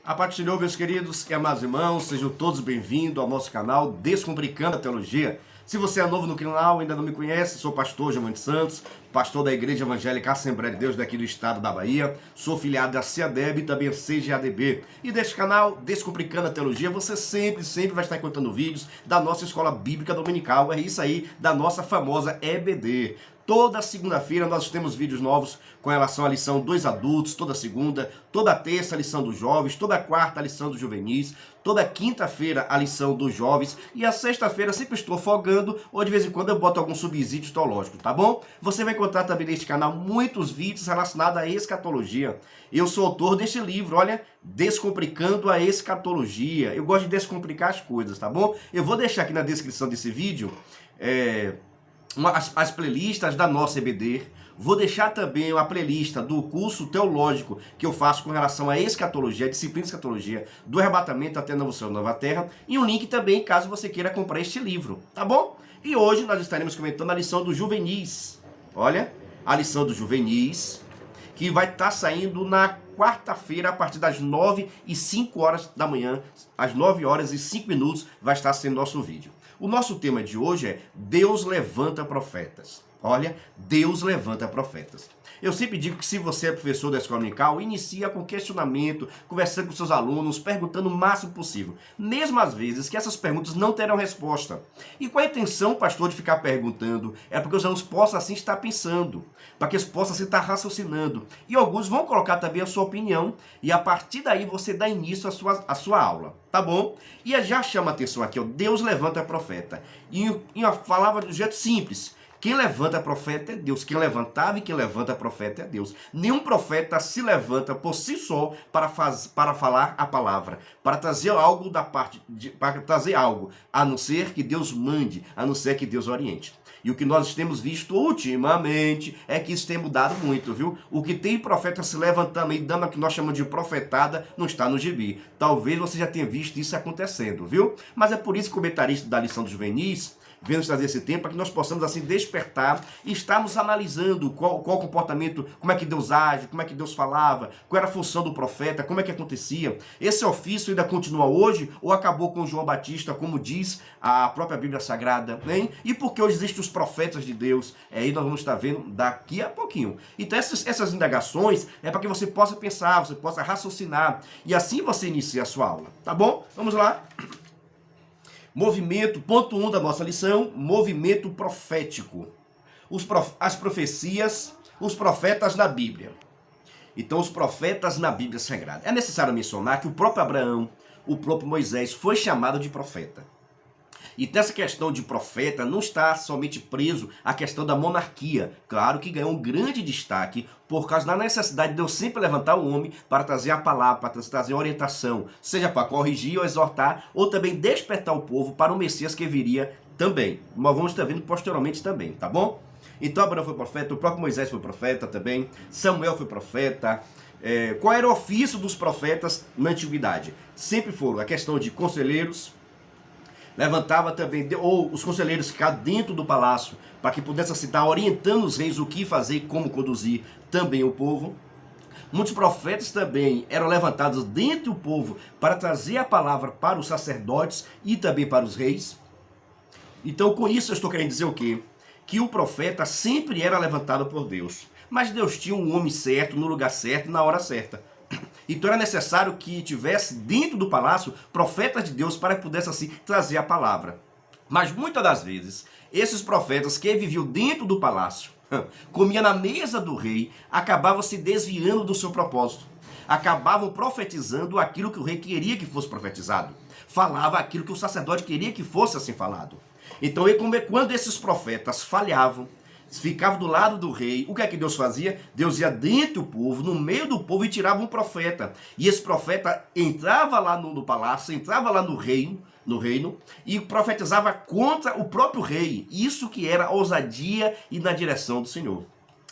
A paz do Senhor, meus queridos e amados irmãos, sejam todos bem-vindos ao nosso canal Descomplicando a Teologia. Se você é novo no canal, ainda não me conhece, sou pastor Giovanni Santos, pastor da Igreja Evangélica Assembleia de Deus daqui do estado da Bahia, sou filiado da CEADEB e também CGADB. E deste canal, Descomplicando a Teologia, você sempre vai estar contando vídeos da nossa escola bíblica dominical, é isso aí, da nossa famosa EBD. Toda segunda-feira nós temos vídeos novos com relação à lição dos adultos, toda segunda, toda terça a lição dos jovens, toda quarta a lição dos juvenis, toda quinta-feira a lição dos jovens e a sexta-feira sempre estou folgando ou de vez em quando eu boto algum subsídio teológico, tá bom? Você vai encontrar também neste canal muitos vídeos relacionados à escatologia. Eu sou autor deste livro, olha, Descomplicando a Escatologia. Eu gosto de descomplicar as coisas, tá bom? Eu vou deixar aqui na descrição desse vídeo as playlists da nossa EBD. Vou deixar também uma playlist do curso teológico que eu faço com relação à escatologia, a disciplina de escatologia, do arrebatamento até Novo Céu e Nova Terra, e um link também caso você queira comprar este livro, tá bom? E hoje nós estaremos comentando a lição dos juvenis. Olha, a lição dos juvenis, que vai estar saindo na quarta-feira, a partir das 9h05 da manhã, às 9h05 vai estar sendo nosso vídeo. O nosso tema de hoje é Deus levanta profetas. Olha, Deus levanta profetas. Eu sempre digo que se você é professor da escola dominical, inicia com questionamento, conversando com seus alunos, perguntando o máximo possível. Mesmo às vezes que essas perguntas não terão resposta. E com a intenção, pastor, de ficar perguntando, é porque os alunos possam assim estar pensando, para que eles possam assim estar raciocinando. E alguns vão colocar também a sua opinião, e a partir daí você dá início à sua aula, tá bom? E já chama a atenção aqui, ó, Deus levanta profeta. E uma palavra de um jeito simples. Quem levanta profeta é Deus. Quem levantava e quem levanta profeta é Deus. Nenhum profeta se levanta por si só para falar a palavra, para trazer algo para trazer algo, a não ser que Deus mande, a não ser que Deus oriente. E o que nós temos visto ultimamente é que isso tem mudado muito, viu? O que tem profeta se levantando e dando o que nós chamamos de profetada não está no gibi. Talvez você já tenha visto isso acontecendo, viu? Mas é por isso que o comentarista da lição dos juvenis vem nos trazer esse tempo para que nós possamos assim despertar e estarmos analisando qual o comportamento, como é que Deus age, como é que Deus falava, qual era a função do profeta, como é que acontecia. Esse ofício ainda continua hoje ou acabou com João Batista, como diz a própria Bíblia Sagrada, né? E por que hoje existem os profetas de Deus? Aí nós vamos estar vendo daqui a pouquinho. Então essas indagações é para que você possa pensar, você possa raciocinar e assim você inicia a sua aula, tá bom? Vamos lá. Movimento, ponto 1 da nossa lição, movimento profético. As profecias, os profetas na Bíblia. Então, os profetas na Bíblia Sagrada. É necessário mencionar que o próprio Abraão, o próprio Moisés foi chamado de profeta. E nessa questão de profeta não está somente preso à questão da monarquia. Claro que ganhou um grande destaque por causa da necessidade de Deus sempre levantar o homem para trazer a palavra, para trazer orientação, seja para corrigir ou exortar, ou também despertar o povo para o Messias que viria também. Nós vamos estar vendo posteriormente também, tá bom? Então Abraão foi profeta, o próprio Moisés foi profeta também, Samuel foi profeta. Qual era o ofício dos profetas na antiguidade? Sempre foram a questão de conselheiros, levantava também, ou os conselheiros ficavam dentro do palácio, para que pudessem estar orientando os reis o que fazer e como conduzir também o povo. Muitos profetas também eram levantados dentro do povo para trazer a palavra para os sacerdotes e também para os reis. Então com isso eu estou querendo dizer o quê? Que o profeta sempre era levantado por Deus. Mas Deus tinha um homem certo, no lugar certo, na hora certa. Então era necessário que tivesse dentro do palácio profetas de Deus para que pudesse assim trazer a palavra. Mas muitas das vezes, esses profetas que viviam dentro do palácio, comiam na mesa do rei, acabavam se desviando do seu propósito. Acabavam profetizando aquilo que o rei queria que fosse profetizado. Falava aquilo que o sacerdote queria que fosse assim falado. Então quando esses profetas falhavam, ficava do lado do rei, o que é que Deus fazia? Deus ia dentro do povo, no meio do povo e tirava um profeta. E esse profeta entrava lá no palácio, entrava lá no reino e profetizava contra o próprio rei. Isso que era ousadia e na direção do Senhor.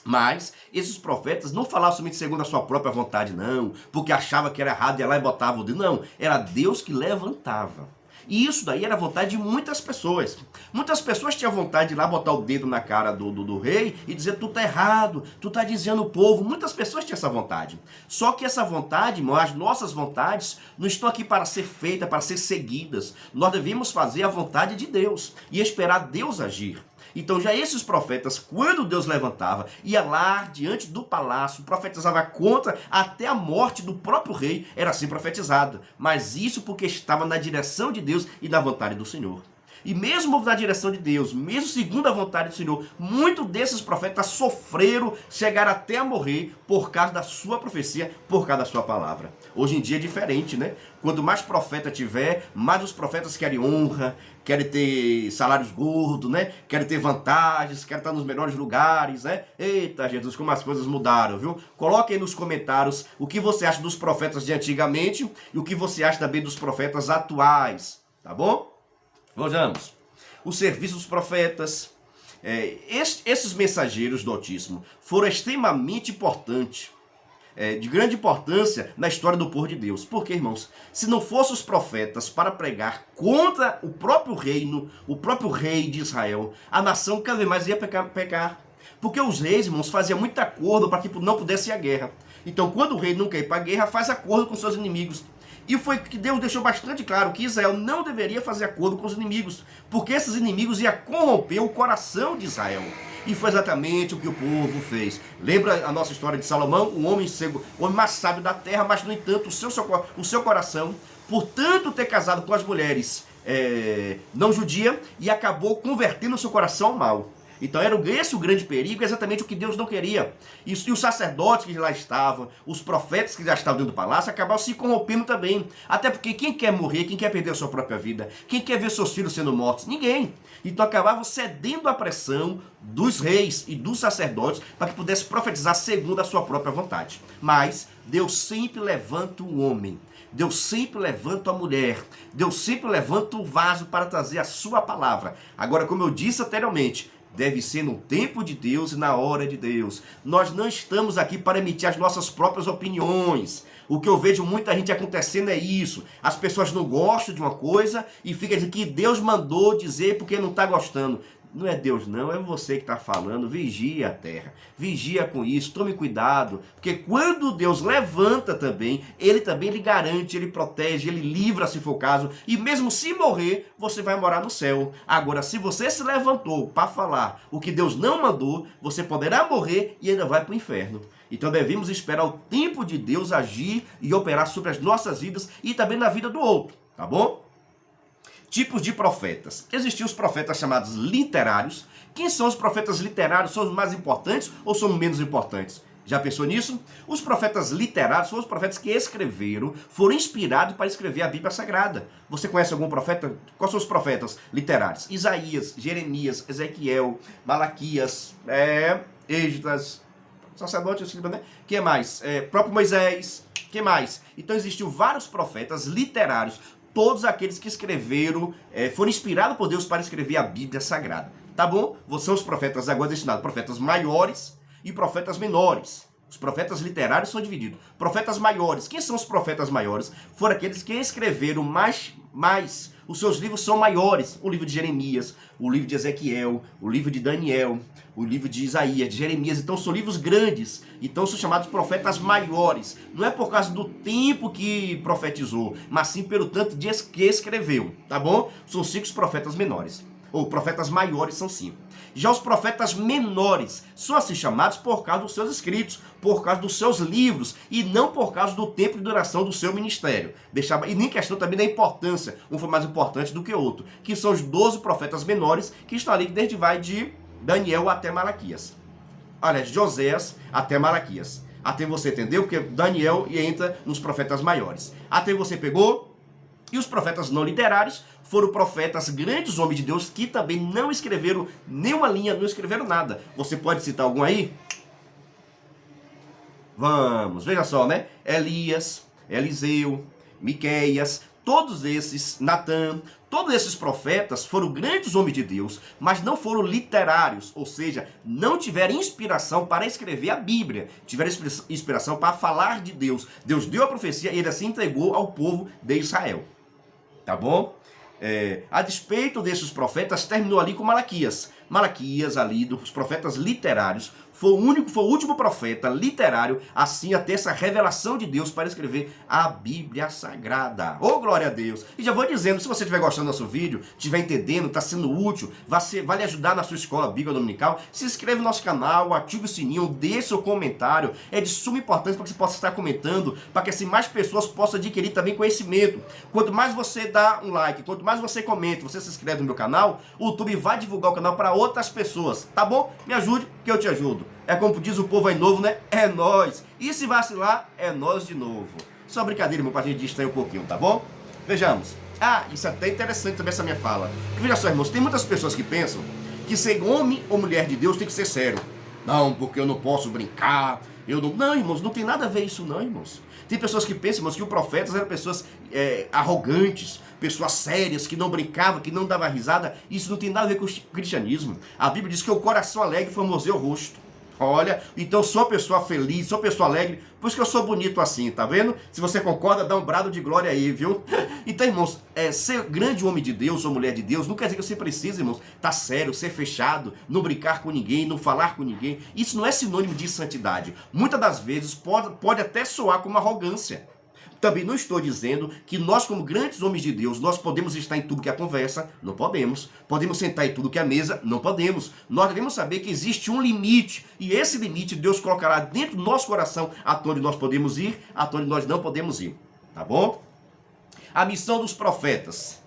Mas esses profetas não falavam somente segundo a sua própria vontade, não, porque achava que era errado, ia lá e botava o dedo. Não, era Deus que levantava. E isso daí era a vontade de muitas pessoas. Muitas pessoas tinham vontade de ir lá botar o dedo na cara do rei e dizer: tu tá errado, tu tá dizendo o povo. Muitas pessoas tinham essa vontade. Só que essa vontade, irmão, as nossas vontades não estão aqui para ser feitas, para ser seguidas. Nós devemos fazer a vontade de Deus e esperar Deus agir. Então já esses profetas, quando Deus levantava, ia lá diante do palácio, profetizava contra até a morte do próprio rei, era assim profetizado. Mas isso porque estava na direção de Deus e na vontade do Senhor. E mesmo na direção de Deus, mesmo segundo a vontade do Senhor, muitos desses profetas sofreram, chegaram até a morrer por causa da sua profecia, por causa da sua palavra. Hoje em dia é diferente, né? Quanto mais profeta tiver, mais os profetas querem honra, querem ter salários gordos, né? Querem ter vantagens, querem estar nos melhores lugares, né? Eita, Jesus, como as coisas mudaram, viu? Coloque aí nos comentários o que você acha dos profetas de antigamente e o que você acha também dos profetas atuais, tá bom? Vejamos, o serviço dos profetas, esses mensageiros do Altíssimo foram extremamente importantes, de grande importância na história do povo de Deus. Por quê, irmãos? Se não fossem os profetas para pregar contra o próprio reino, o próprio rei de Israel, a nação cada vez mais ia pecar. Porque os reis, irmãos, faziam muito acordo para que não pudesse ir à guerra. Então, quando o rei não quer ir para a guerra, faz acordo com seus inimigos. E foi que Deus deixou bastante claro que Israel não deveria fazer acordo com os inimigos, porque esses inimigos iam corromper o coração de Israel. E foi exatamente o que o povo fez. Lembra a nossa história de Salomão? O homem cego, o homem mais sábio da terra, mas no entanto o seu coração, por tanto ter casado com as mulheres não judia, e acabou convertendo o seu coração ao mal. Então era esse o grande perigo, exatamente o que Deus não queria. E os sacerdotes que lá estavam, os profetas que já estavam dentro do palácio, acabaram se corrompendo também. Até porque quem quer morrer, quem quer perder a sua própria vida, quem quer ver seus filhos sendo mortos? Ninguém. Então acabavam cedendo à pressão dos reis e dos sacerdotes para que pudesse profetizar segundo a sua própria vontade. Mas Deus sempre levanta o homem. Deus sempre levanta a mulher. Deus sempre levanta o vaso para trazer a sua palavra. Agora, como eu disse anteriormente, deve ser no tempo de Deus e na hora de Deus. Nós não estamos aqui para emitir as nossas próprias opiniões. O que eu vejo muita gente acontecendo é isso. As pessoas não gostam de uma coisa e ficam dizendo que Deus mandou dizer porque não está gostando. Não é Deus não, é você que está falando. Vigia a terra, vigia com isso, tome cuidado, porque quando Deus levanta também, Ele também lhe garante, Ele protege, Ele livra se for o caso, e mesmo se morrer, você vai morar no céu. Agora, se você se levantou para falar o que Deus não mandou, você poderá morrer e ainda vai para o inferno. Então devemos esperar o tempo de Deus agir e operar sobre as nossas vidas e também na vida do outro, tá bom? Tipos de profetas. Existiam os profetas chamados literários. Quem são os profetas literários? São os mais importantes ou são menos importantes? Já pensou nisso? Os profetas literários foram os profetas que escreveram, foram inspirados para escrever a Bíblia Sagrada. Você conhece algum profeta? Quais são os profetas literários? Isaías, Jeremias, Ezequiel, Malaquias, Esdras, sacerdote, né? Que mais? Próprio Moisés, que mais? Então existiam vários profetas literários. Todos aqueles que escreveram, foram inspirados por Deus para escrever a Bíblia Sagrada. Tá bom? São os profetas agora destinados, profetas maiores e profetas menores. Os profetas literários são divididos. Profetas maiores. Quem são os profetas maiores? Foram aqueles que escreveram mais. Os seus livros são maiores. O livro de Jeremias, o livro de Ezequiel, o livro de Daniel, o livro de Isaías, de Jeremias. Então são livros grandes. Então são chamados profetas maiores. Não é por causa do tempo que profetizou, mas sim pelo tanto de que escreveu. Tá bom? São 5 os profetas menores. Ou profetas maiores são 5. Já os profetas menores são assim chamados por causa dos seus escritos, por causa dos seus livros e não por causa do tempo de duração do seu ministério. E nem questão também da importância, um foi mais importante do que o outro, que são os 12 profetas menores que estão ali desde vai de Daniel até Malaquias. Olha, de Oséias até Malaquias. Até você entendeu? Porque Daniel entra nos profetas maiores. Até você pegou? E os profetas não literários foram profetas, grandes homens de Deus, que também não escreveram nenhuma linha, não escreveram nada. Você pode citar algum aí? Vamos, veja só, né? Elias, Eliseu, Miqueias, todos esses, Natã, todos esses profetas foram grandes homens de Deus, mas não foram literários, ou seja, não tiveram inspiração para escrever a Bíblia, tiveram inspiração para falar de Deus. Deus deu a profecia e ele assim entregou ao povo de Israel. Tá bom? A despeito desses profetas, terminou ali com Malaquias. Malaquias, ali, dos profetas literários, foi o último profeta literário assim a ter essa revelação de Deus para escrever a Bíblia Sagrada. Oh, glória a Deus! E já vou dizendo, se você estiver gostando do nosso vídeo, estiver entendendo, está sendo útil, vai lhe ajudar na sua escola bíblica dominical, se inscreve no nosso canal, ative o sininho, dê seu comentário. É de suma importância para que você possa estar comentando, para que assim mais pessoas possam adquirir também conhecimento. Quanto mais você dá um like, quanto mais você comenta, você se inscreve no meu canal, o YouTube vai divulgar o canal para outras pessoas, tá bom? Me ajude que eu te ajudo. É como diz o povo aí novo, né? É nós. E se vacilar, é nós de novo. Só brincadeira, meu, pra gente distrair um pouquinho, tá bom? Vejamos. Isso é até interessante também essa minha fala. Porque, veja só, irmãos, tem muitas pessoas que pensam que ser homem ou mulher de Deus tem que ser sério. Não, porque eu não posso brincar. Não, irmãos, não tem nada a ver isso não, irmãos. Tem pessoas que pensam, irmãos, que os profetas eram pessoas arrogantes, pessoas sérias, que não brincavam, que não davam risada. Isso não tem nada a ver com o cristianismo. A Bíblia diz que o coração alegre formoseia o rosto. Olha, então sou uma pessoa feliz, sou uma pessoa alegre, por isso que eu sou bonito assim, tá vendo? Se você concorda, dá um brado de glória aí, viu? Então, irmãos, ser grande homem de Deus ou mulher de Deus não quer dizer que você precisa, irmãos, estar sério, ser fechado, não brincar com ninguém, não falar com ninguém. Isso não é sinônimo de santidade. Muitas das vezes pode até soar como arrogância. Também não estou dizendo que nós, como grandes homens de Deus, nós podemos estar em tudo que é conversa, não podemos. Podemos sentar em tudo que é mesa, não podemos. Nós devemos saber que existe um limite, e esse limite Deus colocará dentro do nosso coração, até onde nós podemos ir, até onde nós não podemos ir. Tá bom? A missão dos profetas,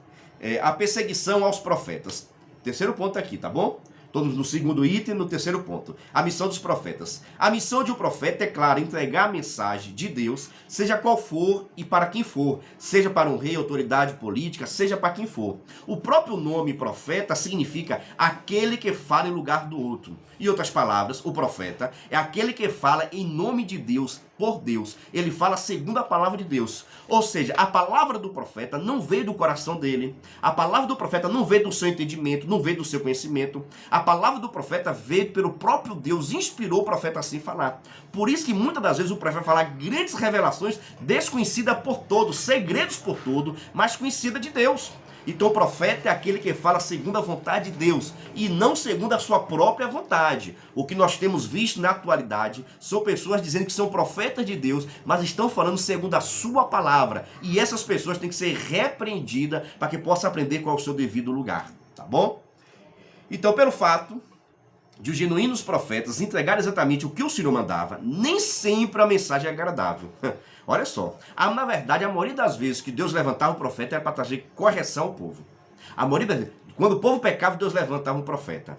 a perseguição aos profetas. Terceiro ponto aqui, tá bom? Todos no segundo item, no terceiro ponto. A missão dos profetas. A missão de um profeta é, claro, entregar a mensagem de Deus, seja qual for e para quem for. Seja para um rei, autoridade política, seja para quem for. O próprio nome profeta significa aquele que fala em lugar do outro. Em outras palavras, o profeta é aquele que fala em nome de Deus, por Deus. Ele fala segundo a palavra de Deus. Ou seja, a palavra do profeta não veio do coração dele. A palavra do profeta não veio do seu entendimento, não veio do seu conhecimento. A palavra do profeta veio pelo próprio Deus, inspirou o profeta assim falar. Por isso que muitas das vezes o profeta vai falar grandes revelações desconhecidas por todos, segredos por todos, mas conhecida de Deus. Então o profeta é aquele que fala segundo a vontade de Deus e não segundo a sua própria vontade. O que nós temos visto na atualidade são pessoas dizendo que são profetas de Deus, mas estão falando segundo a sua palavra. E essas pessoas têm que ser repreendidas para que possam aprender qual é o seu devido lugar. Tá bom? Então, pelo fato de os genuínos profetas entregarem exatamente o que o Senhor mandava, nem sempre a mensagem é agradável. Olha só, na verdade, a maioria das vezes que Deus levantava um profeta era para trazer correção ao povo. A maioria das vezes, quando o povo pecava, Deus levantava um profeta.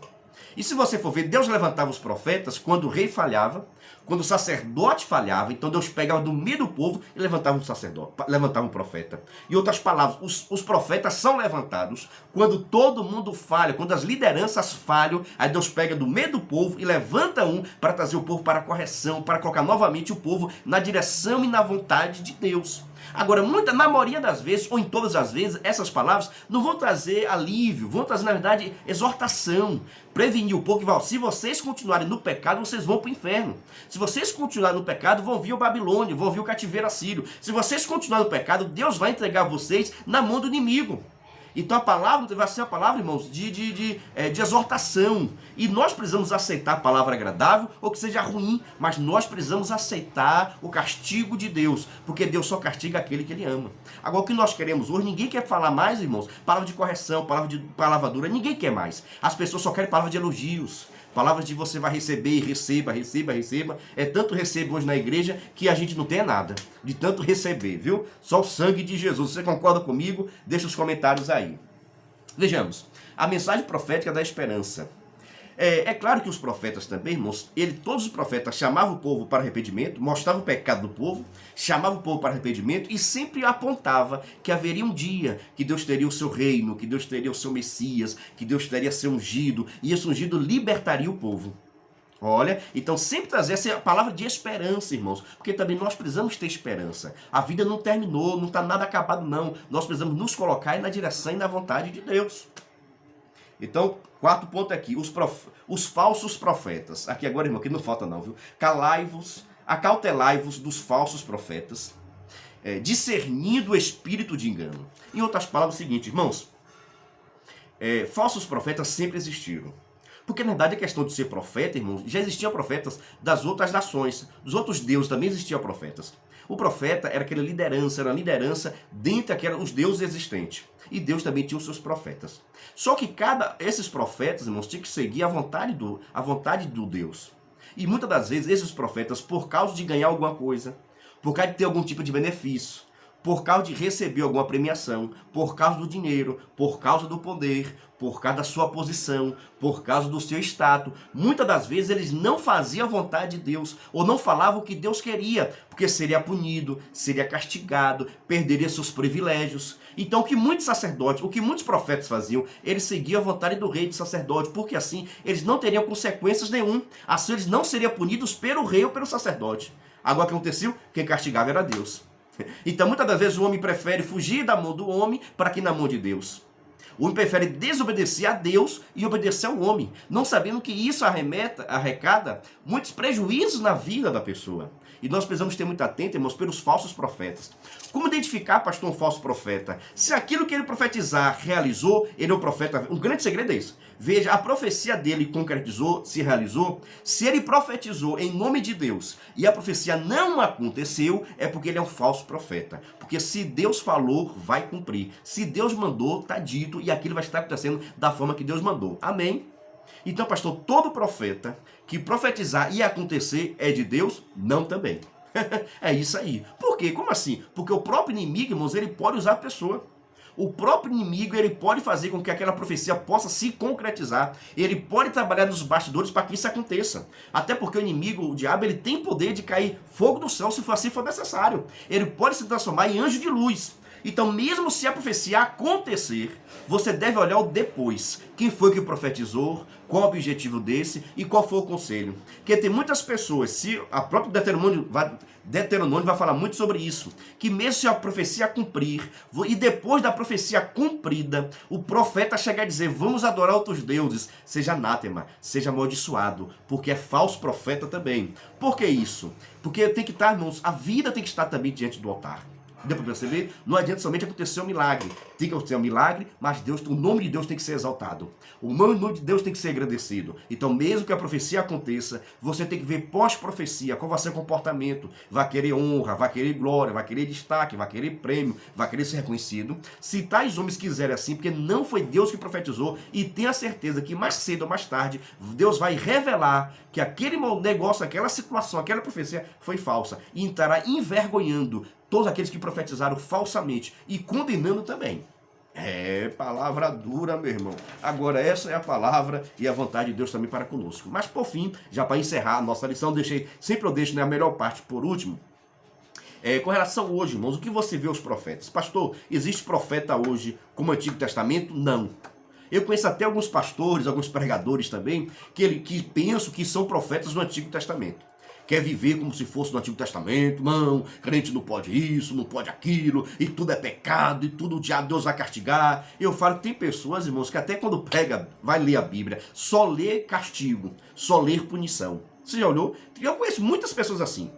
E se você for ver, Deus levantava os profetas quando o rei falhava, quando o sacerdote falhava, então Deus pegava do meio do povo e levantava um sacerdote, levantava um profeta. Em outras palavras, os profetas são levantados quando todo mundo falha, quando as lideranças falham, aí Deus pega do meio do povo e levanta um para trazer o povo para a correção, para colocar novamente o povo na direção e na vontade de Deus. Agora, na maioria das vezes, ou em todas as vezes, essas palavras não vão trazer alívio, vão trazer, na verdade, exortação, prevenir o povo que se vocês continuarem no pecado, vocês vão para o inferno. Se vocês continuarem no pecado, vão vir o Babilônia, vão vir o cativeiro assírio. Se vocês continuarem no pecado, Deus vai entregar vocês na mão do inimigo. Então a palavra vai ser a palavra, irmãos, de exortação. E nós precisamos aceitar a palavra agradável ou que seja ruim, mas nós precisamos aceitar o castigo de Deus, porque Deus só castiga aquele que Ele ama. Agora, o que nós queremos hoje, ninguém quer falar mais, irmãos, palavra de correção, palavra dura, ninguém quer mais. As pessoas só querem palavra de elogios. Palavras de você vai receber, receba. É tanto recebe hoje na igreja que a gente não tem nada de tanto receber, viu? Só o sangue de Jesus. Você concorda comigo? Deixa os comentários aí. Vejamos. A mensagem profética da esperança. É claro que os profetas também, irmãos, todos os profetas chamavam o povo para arrependimento, mostravam o pecado do povo, chamavam o povo para arrependimento e sempre apontava que haveria um dia que Deus teria o seu reino, que Deus teria o seu Messias, que Deus teria seu ungido, e esse ungido libertaria o povo. Olha, então sempre trazer essa palavra de esperança, irmãos, porque também nós precisamos ter esperança. A vida não terminou, não está nada acabado não, nós precisamos nos colocar na direção e na vontade de Deus. Então, quarto ponto aqui, os falsos profetas. Aqui agora, irmão, que não falta não, viu? Acautelai-vos dos falsos profetas, discernindo o espírito de engano. Em outras palavras, é o seguinte, irmãos, falsos profetas sempre existiram. Porque na verdade a questão de ser profeta, irmãos, já existiam profetas das outras nações, dos outros deuses também existiam profetas. O profeta era aquela liderança, era uma liderança dentre os deuses existentes. E Deus também tinha os seus profetas. Só que esses profetas, irmãos, tinham que seguir a vontade do Deus. E muitas das vezes esses profetas, por causa de ganhar alguma coisa, por causa de ter algum tipo de benefício, por causa de receber alguma premiação, por causa do dinheiro, por causa do poder, por causa da sua posição, por causa do seu status, muitas das vezes eles não faziam a vontade de Deus, ou não falavam o que Deus queria, porque seria punido, seria castigado, perderia seus privilégios. Então o que muitos sacerdotes, o que muitos profetas faziam, eles seguiam a vontade do rei de sacerdote, porque assim eles não teriam consequências nenhum, assim eles não seriam punidos pelo rei ou pelo sacerdote. Agora o que aconteceu? Quem castigava era Deus. Então muitas das vezes o homem prefere fugir da mão do homem para que na mão de Deus. O homem prefere desobedecer a Deus e obedecer ao homem, não sabendo que isso arrecada muitos prejuízos na vida da pessoa. E nós precisamos ter muito atento, irmãos, pelos falsos profetas. Como identificar, pastor, um falso profeta? Se aquilo que ele profetizar realizou, ele é um profeta. Um grande segredo é isso. Veja, a profecia dele concretizou, se realizou. Se ele profetizou em nome de Deus e a profecia não aconteceu, é porque ele é um falso profeta. Porque se Deus falou, vai cumprir. Se Deus mandou, está dito e aquilo vai estar acontecendo da forma que Deus mandou. Amém? Então, pastor, todo profeta que profetizar e acontecer é de Deus? Não também. É isso aí. Por quê? Como assim? Porque o próprio inimigo, irmãos, ele pode usar a pessoa. O próprio inimigo, ele pode fazer com que aquela profecia possa se concretizar. Ele pode trabalhar nos bastidores para que isso aconteça. Até porque o inimigo, o diabo, ele tem poder de cair fogo do céu se assim for necessário. Ele pode se transformar em anjo de luz. Então, mesmo se a profecia acontecer, você deve olhar o depois. Quem foi que profetizou? Qual o objetivo desse? E qual foi o conselho? Porque tem muitas pessoas, se a própria Deuteronômio vai falar muito sobre isso, que mesmo se a profecia cumprir, e depois da profecia cumprida, o profeta chegar a dizer, vamos adorar outros deuses, seja anátema, seja amaldiçoado, porque é falso profeta também. Por que isso? Porque tem que estar, irmãos, a vida tem que estar também diante do altar. Deu para perceber? Não adianta somente acontecer um milagre. Tem que acontecer um milagre, mas o nome de Deus tem que ser exaltado. O nome de Deus tem que ser agradecido. Então, mesmo que a profecia aconteça, você tem que ver pós-profecia qual vai ser o comportamento. Vai querer honra, vai querer glória, vai querer destaque, vai querer prêmio, vai querer ser reconhecido. Se tais homens quiserem assim, porque não foi Deus que profetizou, e tenha certeza que mais cedo ou mais tarde, Deus vai revelar que aquele negócio, aquela situação, aquela profecia foi falsa. E estará envergonhando todos aqueles que profetizaram falsamente e condenando também. É palavra dura, meu irmão. Agora, essa é a palavra e a vontade de Deus também para conosco. Mas, por fim, já para encerrar a nossa lição, sempre eu deixo, né, a melhor parte por último. Com relação hoje, irmãos, o que você vê os profetas? Pastor, existe profeta hoje como Antigo Testamento? Não. Eu conheço até alguns pastores, alguns pregadores também, que pensam que são profetas do Antigo Testamento. Quer viver como se fosse no Antigo Testamento, não, crente não pode isso, não pode aquilo, e tudo é pecado, e tudo o diabo, Deus vai castigar. Eu falo que tem pessoas, irmãos, que até quando vai ler a Bíblia, só lê castigo, só lê punição. Você já olhou? Eu conheço muitas pessoas assim,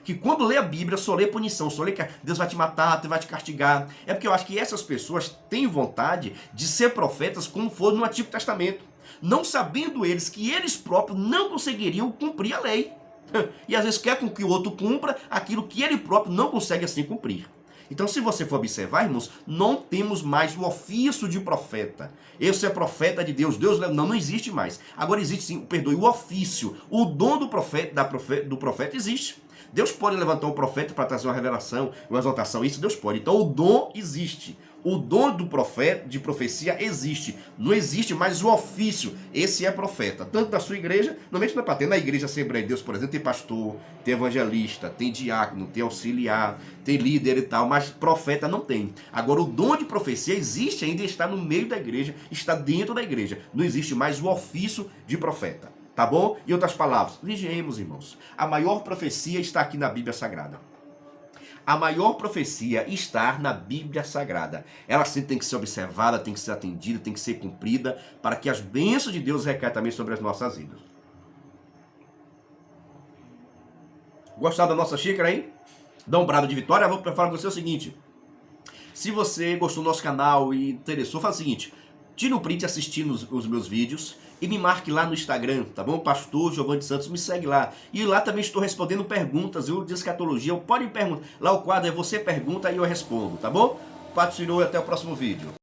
que quando lê a Bíblia só lê punição, só lê que Deus vai te matar, Deus vai te castigar. É porque eu acho que essas pessoas têm vontade de ser profetas como foram no Antigo Testamento, não sabendo eles que eles próprios não conseguiriam cumprir a lei. E às vezes quer com que o outro cumpra aquilo que ele próprio não consegue assim cumprir. Então, se você for observar, irmãos, não temos mais o ofício de profeta. Esse é profeta de Deus. Não existe mais. Agora existe sim, perdoe, o ofício. O dom do profeta existe. Deus pode levantar um profeta para trazer uma revelação, uma exaltação. Isso Deus pode. Então o dom existe. O dom do profeta, de profecia, existe. Não existe mais o ofício. Esse é profeta. Tanto na sua igreja, normalmente não é para ter. Na igreja Assembleia de Deus, por exemplo, tem pastor, tem evangelista, tem diácono, tem auxiliar, tem líder e tal, mas profeta não tem. Agora, o dom de profecia existe ainda, está no meio da igreja, está dentro da igreja. Não existe mais o ofício de profeta. Tá bom? Em outras palavras, vigiemos, irmãos. A maior profecia está aqui na Bíblia Sagrada. A maior profecia está na Bíblia Sagrada. Ela sempre tem que ser observada, tem que ser atendida, tem que ser cumprida, para que as bênçãos de Deus recaiam também sobre as nossas vidas. Gostaram da nossa xícara aí? Dá um brado de vitória. Eu vou falar com você o seguinte. Se você gostou do nosso canal e interessou, faz o seguinte. tire um print assistindo os meus vídeos e me marque lá no Instagram, tá bom? Pastor Giovanni Santos, me segue lá. E lá também estou respondendo perguntas, viu, de escatologia. Pode me perguntar. Lá o quadro é Você Pergunta e eu respondo, tá bom? Patrocinou e até o próximo vídeo.